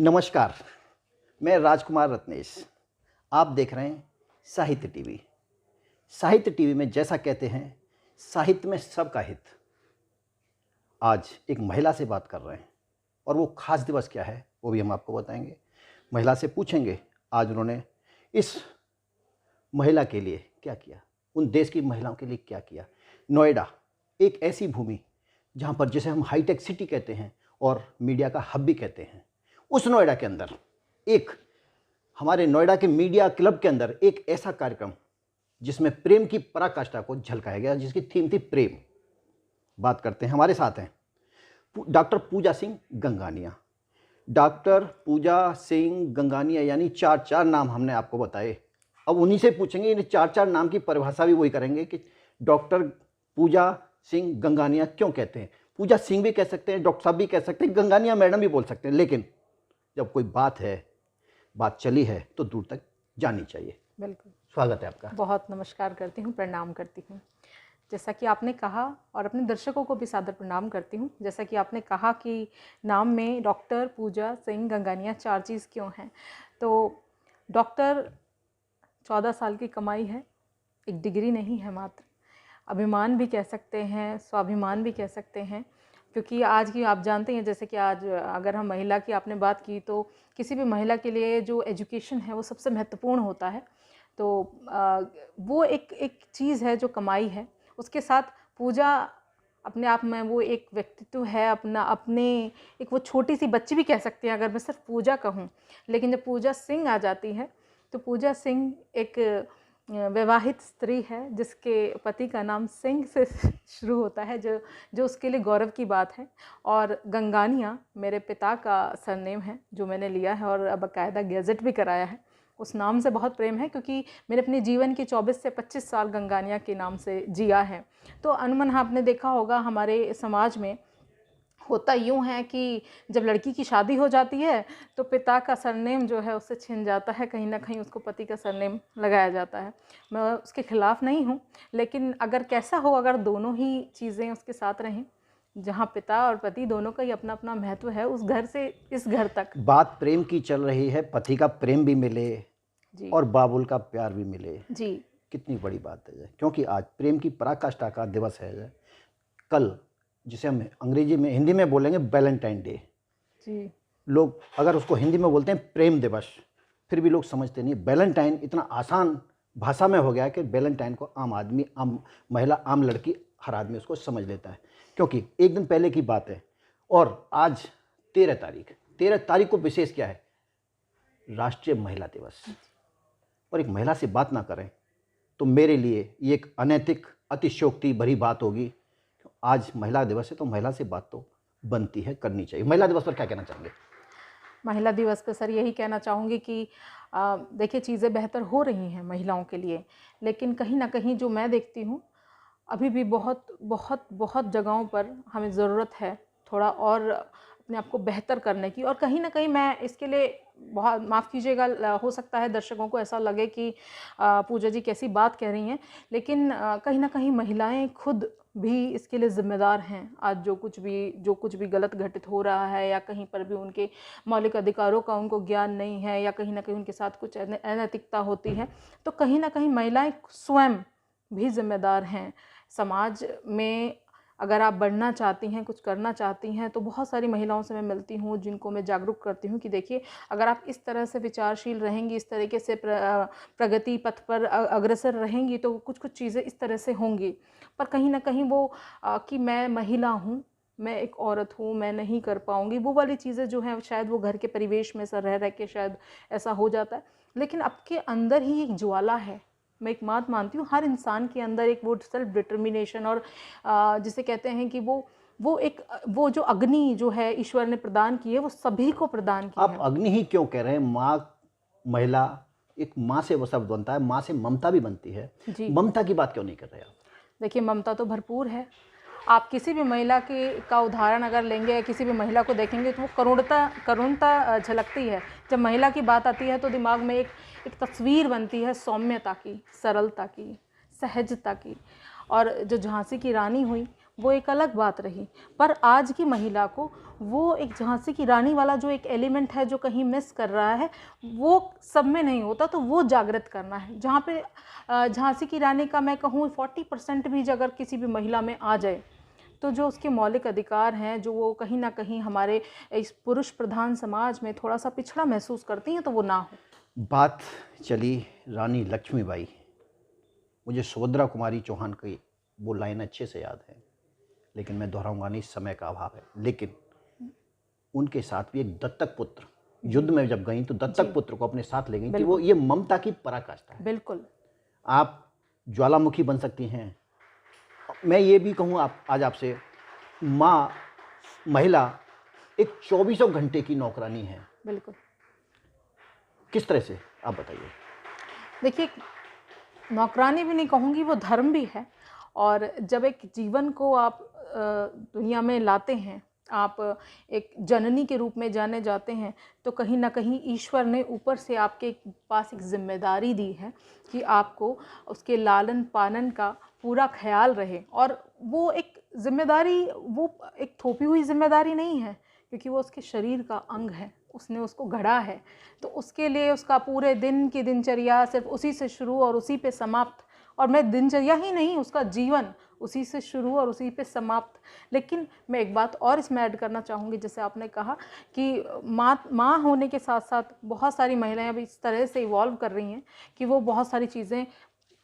नमस्कार, मैं राजकुमार रत्नेश। आप देख रहे हैं साहित्य टीवी। साहित्य टीवी में जैसा कहते हैं, साहित्य में सबका हित। आज एक महिला से बात कर रहे हैं और वो खास दिवस क्या है वो भी हम आपको बताएंगे। महिला से पूछेंगे आज उन्होंने इस महिला के लिए क्या किया, उन देश की महिलाओं के लिए क्या किया। नोएडा एक ऐसी भूमि जहाँ पर जिसे हम हाईटेक सिटी कहते हैं और मीडिया का हब भी कहते हैं, उस नोएडा के अंदर हमारे नोएडा के मीडिया क्लब के अंदर एक ऐसा कार्यक्रम जिसमें प्रेम की पराकाष्ठा को झलकाया गया, जिसकी थीम थी प्रेम। बात करते हैं, हमारे साथ हैं डॉक्टर पूजा सिंह गंगानिया। डॉक्टर पूजा सिंह गंगानिया यानी चार नाम हमने आपको बताए। अब उन्हीं से पूछेंगे, इन चार नाम की परिभाषा भी वही करेंगे कि डॉक्टर पूजा सिंह गंगानिया क्यों कहते हैं। पूजा सिंह भी कह सकते हैं, डॉक्टर साहब भी कह सकते हैं, गंगानिया मैडम भी बोल सकते हैं, लेकिन जब कोई बात चली है तो दूर तक जानी चाहिए। बिल्कुल। स्वागत है आपका। बहुत नमस्कार करती हूँ, प्रणाम करती हूँ। जैसा कि आपने कहा और अपने दर्शकों को भी सादर प्रणाम करती हूँ। जैसा कि आपने कहा कि नाम में डॉक्टर पूजा सिंह गंगानिया 4 चीज़ क्यों हैं, तो डॉक्टर 14 साल की कमाई है, एक डिग्री नहीं है मात्र, अभिमान भी कह सकते हैं, स्वाभिमान भी कह सकते हैं। क्योंकि आज की आप जानते हैं, जैसे कि आज अगर हम महिला की आपने बात की, तो किसी भी महिला के लिए जो एजुकेशन है वो सबसे महत्वपूर्ण होता है। तो वो एक चीज़ है जो कमाई है। उसके साथ पूजा अपने आप में वो एक व्यक्तित्व है, अपने एक वो छोटी सी बच्ची भी कह सकते हैं अगर मैं सिर्फ पूजा कहूँ। लेकिन जब पूजा सिंह आ जाती है तो पूजा सिंह एक विवाहित स्त्री है जिसके पति का नाम सिंह से शुरू होता है, जो उसके लिए गौरव की बात है। और गंगानिया मेरे पिता का सरनेम है जो मैंने लिया है और अब बाकायदा गैजेट भी कराया है। उस नाम से बहुत प्रेम है क्योंकि मैंने अपने जीवन की 24 से 25 साल गंगानिया के नाम से जिया है। तो अनमन आपने देखा होगा हमारे समाज में होता यूँ है कि जब लड़की की शादी हो जाती है तो पिता का सरनेम जो है उससे छिन जाता है, कहीं ना कहीं उसको पति का सरनेम लगाया जाता है। मैं उसके ख़िलाफ़ नहीं हूँ, लेकिन अगर कैसा हो, अगर दोनों ही चीज़ें उसके साथ रहें, जहाँ पिता और पति दोनों का ही अपना अपना महत्व है, उस घर से इस घर तक। बात प्रेम की चल रही है, पति का प्रेम भी मिले जी और बाबुल का प्यार भी मिले जी। कितनी बड़ी बात है। क्योंकि आज प्रेम की पराकाष्ठा का दिवस है। कल जिसे हम अंग्रेजी में हिंदी में बोलेंगे वैलेंटाइन डे जी। लोग अगर उसको हिंदी में बोलते हैं प्रेम दिवस, फिर भी लोग समझते नहीं। वैलेंटाइन इतना आसान भाषा में हो गया है कि वैलेंटाइन को आम आदमी, आम महिला, आम लड़की, हर आदमी उसको समझ लेता है। क्योंकि एक दिन पहले की बात है और आज 13 तारीख को विशेष क्या है, राष्ट्रीय महिला दिवस। और एक महिला से बात ना करें तो मेरे लिए ये एक अनैतिक, अतिशयोक्ति भरी बात होगी। आज महिला दिवस है तो महिला से बात तो बनती है, करनी चाहिए। महिला दिवस पर क्या कहना चाहेंगे? महिला दिवस पर सर यही कहना चाहूँगी कि देखिए, चीज़ें बेहतर हो रही हैं महिलाओं के लिए, लेकिन कहीं ना कहीं जो मैं देखती हूँ अभी भी बहुत बहुत बहुत जगहों पर हमें ज़रूरत है थोड़ा और अपने आप को बेहतर करने की। और कहीं ना कहीं मैं इसके लिए बहुत, माफ़ कीजिएगा, हो सकता है दर्शकों को ऐसा लगे कि पूजा जी कैसी बात कह रही हैं, लेकिन कहीं ना कहीं महिलाएं खुद भी इसके लिए ज़िम्मेदार हैं। आज जो कुछ भी गलत घटित हो रहा है या कहीं पर भी उनके मौलिक अधिकारों का उनको ज्ञान नहीं है या कहीं ना कहीं उनके साथ कुछ अनैतिकता होती है, तो कहीं ना कहीं महिलाएं स्वयं भी ज़िम्मेदार हैं। समाज में अगर आप बढ़ना चाहती हैं, कुछ करना चाहती हैं, तो बहुत सारी महिलाओं से मैं मिलती हूँ जिनको मैं जागरूक करती हूँ कि देखिए, अगर आप इस तरह से विचारशील रहेंगी, इस तरीके से प्रगति पथ पर अग्रसर रहेंगी, तो कुछ कुछ चीज़ें इस तरह से होंगी। पर कहीं ना कहीं वो कि मैं महिला हूँ, मैं एक औरत हूँ, मैं नहीं कर पाऊँगी, वो वाली चीज़ें जो हैं शायद वो घर के परिवेश में रह रह के शायद ऐसा हो जाता है। लेकिन आपके अंदर ही एक ज्वाला है। मैं एक बात मानती हूँ, हर इंसान के अंदर एक वो सेल्फ डिटर्मिनेशन और जिसे कहते हैं कि वो जो अग्नि जो है ईश्वर ने प्रदान की है, वो सभी को प्रदान की है। आप अग्नि ही क्यों कह रहे हैं? माँ, महिला, एक माँ से वो शब्द बनता है, माँ से ममता भी बनती है। ममता की बात क्यों नहीं कर रहे आप? देखिए, ममता तो भरपूर है। आप किसी भी महिला का उदाहरण अगर लेंगे या किसी भी महिला को देखेंगे तो वो करुणता झलकती है। जब महिला की बात आती है तो दिमाग में एक तस्वीर बनती है सौम्यता की, सरलता की, सहजता की। और जो झांसी की रानी हुई वो एक अलग बात रही। पर आज की महिला को वो एक झांसी की रानी वाला जो एक एलिमेंट है जो कहीं मिस कर रहा है, वो सब में नहीं होता, तो वो जागृत करना है। जहाँ पे झांसी की रानी का मैं कहूँ 40% भी अगर किसी भी महिला में आ जाए, तो जो उसके मौलिक अधिकार हैं, जो वो कहीं ना कहीं हमारे इस पुरुष प्रधान समाज में थोड़ा सा पिछड़ा महसूस करती हैं, तो वो ना हो। बात चली रानी लक्ष्मीबाई। मुझे सुभद्रा कुमारी चौहान की वो लाइन अच्छे से याद है, लेकिन मैं दोहराऊंगा नहीं, समय का अभाव है। लेकिन उनके साथ भी एक दत्तक पुत्र, युद्ध में जब गई तो दत्तक पुत्र को अपने साथ ले गई कि वो ये ममता की पराकाष्ठा है। बिल्कुल। आप ज्वालामुखी बन सकती हैं। मैं ये भी कहूँ आज आपसे, माँ महिला एक 24 घंटे की नौकरानी है। बिल्कुल। किस तरह से, आप बताइए। देखिए, नौकरानी भी नहीं कहूँगी, वो धर्म भी है। और जब एक जीवन को आप दुनिया में लाते हैं, आप एक जननी के रूप में जाने जाते हैं, तो कहीं ना कहीं ईश्वर ने ऊपर से आपके पास एक जिम्मेदारी दी है कि आपको उसके लालन पालन का पूरा ख्याल रहे। और वो एक जिम्मेदारी, वो एक थोपी हुई जिम्मेदारी नहीं है, क्योंकि वो उसके शरीर का अंग है, उसने उसको गढ़ा है। तो उसके लिए उसका पूरे दिन की दिनचर्या सिर्फ उसी से शुरू और उसी पे समाप्त, और मैं दिनचर्या ही नहीं, उसका जीवन उसी से शुरू और उसी पे समाप्त। लेकिन मैं एक बात और इसमें ऐड करना चाहूँगी, जैसे आपने कहा कि माँ होने के साथ साथ बहुत सारी महिलाएं अब इस तरह से इवॉल्व कर रही हैं कि वो बहुत सारी चीज़ें,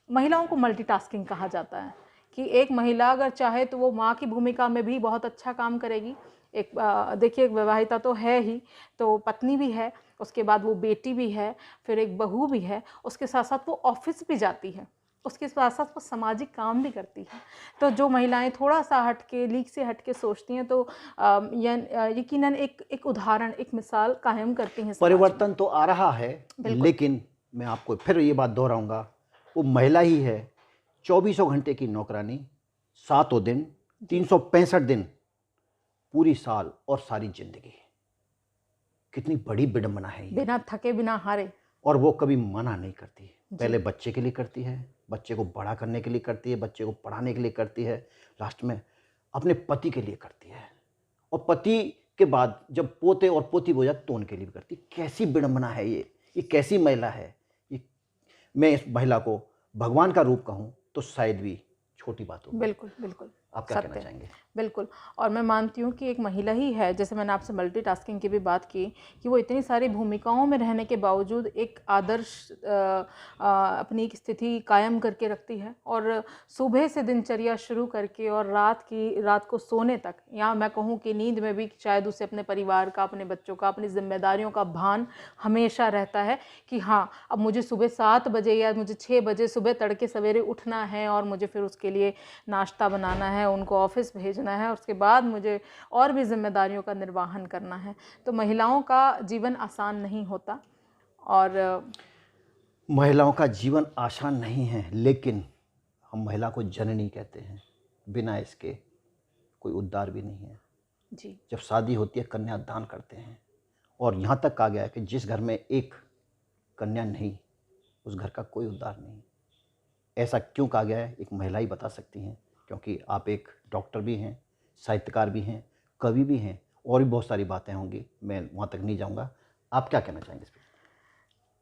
महिलाओं को मल्टीटास्किंग कहा जाता है कि एक महिला अगर चाहे तो वो माँ की भूमिका में भी बहुत अच्छा काम करेगी। एक देखिए, एक विवाहिता तो है ही, तो पत्नी भी है, उसके बाद वो बेटी भी है, फिर एक बहू भी है, उसके साथ साथ वो ऑफिस भी जाती है, उसके साथ साथ वो सामाजिक काम भी करती है। तो जो महिलाएं थोड़ा सा हट के, लीक से हट के सोचती हैं, तो यकीनन एक उदाहरण, एक मिसाल कायम करती हैं। परिवर्तन तो आ रहा है, लेकिन मैं आपको फिर ये बात दोहराऊंगा, वो महिला ही है 24 घंटे की नौकरानी, 7 दिन, 365 दिन, पूरी साल और सारी जिंदगी। कितनी बड़ी विडंबना है ये। बिना थके बिना हारे। और वो कभी मना नहीं करती। पहले बच्चे के लिए करती है, बच्चे को बड़ा करने के लिए करती है, बच्चे को पढ़ाने के लिए करती है, लास्ट में अपने पति के लिए करती है, और पति के बाद जब पोते और पोती हो जाए तो उनके लिए भी करती। कैसी विडंबना है ये कैसी महिला है ये। मैं इस महिला को भगवान का रूप कहूँ तो शायद भी छोटी बात होगी। बिल्कुल बिल्कुल, आप क्या कहना चाहेंगे? बिल्कुल। और मैं मानती हूँ कि एक महिला ही है, जैसे मैंने आपसे मल्टीटास्किंग की भी बात की, कि वो इतनी सारी भूमिकाओं में रहने के बावजूद एक आदर्श अपनी एक स्थिति कायम करके रखती है। और सुबह से दिनचर्या शुरू करके और रात को सोने तक, या मैं कहूँ कि नींद में भी शायद उसे अपने परिवार का, अपने बच्चों का, अपनी जिम्मेदारियों का भान हमेशा रहता है कि हाँ, अब मुझे सुबह 7 बजे या मुझे 6 बजे सुबह तड़के सवेरे उठना है, और मुझे फिर उसके लिए नाश्ता बनाना है, उनको ऑफिस भेजना है, और उसके बाद मुझे और भी जिम्मेदारियों का निर्वहन करना है। तो महिलाओं का जीवन आसान नहीं होता। और महिलाओं का जीवन आसान नहीं है, लेकिन हम महिला को जननी कहते हैं। बिना इसके कोई उद्धार भी नहीं है जी। जब शादी होती है कन्यादान करते हैं, और यहाँ तक कहा गया है कि जिस घर में एक कन्या नहीं, उस घर का कोई उद्धार नहीं। ऐसा क्यों कहा गया है, एक महिला ही बता सकती हैं, क्योंकि आप एक डॉक्टर भी हैं, साहित्यकार भी हैं, कवि भी हैं, और भी बहुत सारी बातें होंगी, मैं वहाँ तक नहीं जाऊँगा। आप क्या कहना चाहेंगे इस पर?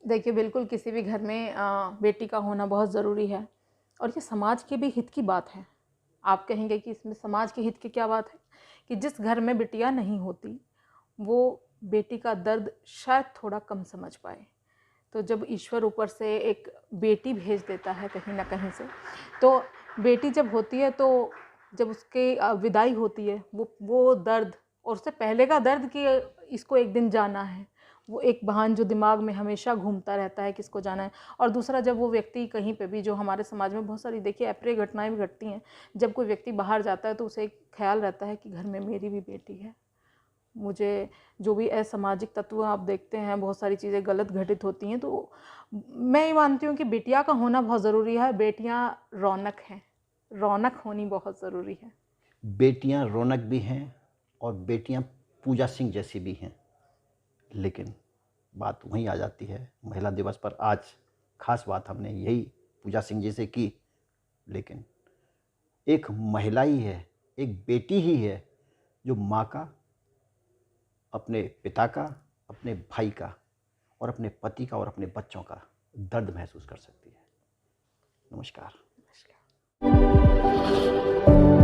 देखिए, बिल्कुल किसी भी घर में बेटी का होना बहुत ज़रूरी है, और ये समाज के भी हित की बात है। आप कहेंगे कि इसमें समाज के हित की क्या बात है, कि जिस घर में बिटिया नहीं होती, वो बेटी का दर्द शायद थोड़ा कम समझ पाए। तो जब ईश्वर ऊपर से एक बेटी भेज देता है कहीं ना कहीं से, तो बेटी जब होती है, तो जब उसके विदाई होती है, वो दर्द, और उससे पहले का दर्द कि इसको एक दिन जाना है, वो एक बहान जो दिमाग में हमेशा घूमता रहता है किसको जाना है। और दूसरा, जब वो व्यक्ति कहीं पे भी, जो हमारे समाज में बहुत सारी देखिए अप्रिय घटनाएं भी घटती हैं, जब कोई व्यक्ति बाहर जाता है तो उसे एक ख्याल रहता है कि घर में मेरी भी बेटी है। मुझे जो भी असामाजिक तत्व आप देखते हैं, बहुत सारी चीज़ें गलत घटित होती हैं, तो मैं ये मानती हूँ कि बेटियाँ का होना बहुत ज़रूरी है। बेटियाँ रौनक हैं, रौनक होनी बहुत ज़रूरी है। बेटियां रौनक भी हैं, और बेटियां पूजा सिंह जैसी भी हैं। लेकिन बात वहीं आ जाती है, महिला दिवस पर आज खास बात हमने यही पूजा सिंह जी से की, लेकिन एक महिला ही है एक बेटी ही है जो माँ का, अपने पिता का, अपने भाई का और अपने पति का और अपने बच्चों का दर्द महसूस कर सकती है। नमस्कार। नमस्कार।